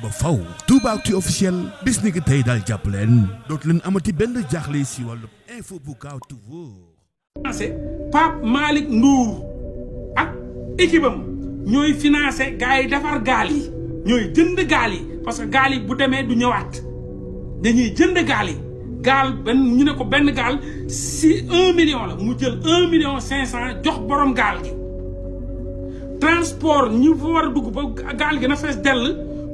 ba faw Toubactu officiel bis ni ki tey daal jàpp leen dootu leen amati benn jaaxle si wàllu info bu gaaw te wóor. Pape Malick Dour ak équipe am ñooy financé gars yi defar gaal yi ñooy jënd gaal yi parce que gaal yi bu demee du ñëwaat dañuy jënd gaal yi gaal benn ñu ne ko benn gaal si 1 million la mu jël 1 million 500 jox borom gaal gi transport ñu fa war a dugg ba gaal gi na fees dell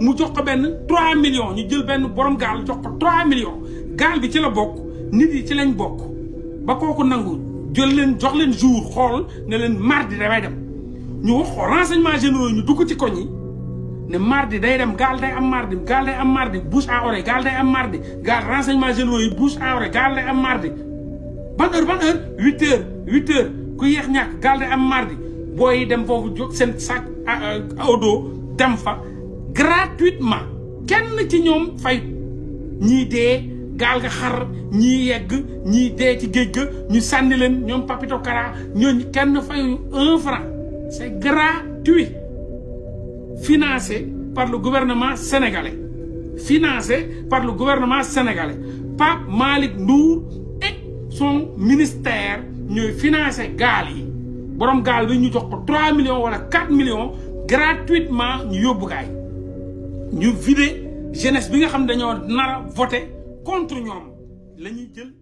mu jox ko benn 3 millions ñu jël benn borom gaal jox ko 3 millions gaal bi ci la bokk nit yi ci lañ bokk ba kooku nangu jël leen jox leen jour xool ne leen mardi damay dem ñu wax ko renseignements généraux ñu dugg ci koñ yi ne mardi day dem gaal day am mardi gaal day am mardi bouche à oreille gaal day am mardi gaal renseignements généraux yi bouche à oreille gaal day am mardi ban heure 8 heures ku yeex ñàkk gaal day am mardi booy yi dem foofu jóg seen sac au dos dem fa gratuitement kenn ci ñoom fay ñii dee gaal ga xar ñii yegg ñii dee ci géej ga ñu sànni leen ñoom Papito Kara ñooñu kenn fayu 1 franc c'est gratuit financé par le gouvernement sénégalais financé par le gouvernement sénégalais Pape Malick Dour et son ministère ñooy financé gaal yi borom gaal bi ñu jox ko 3 millions wala 4 millions gratuitement ñu yóbbu gaay ñu vidé jeunesse bi nga xam dañoo nar a voté contre ñoom la ñuy jël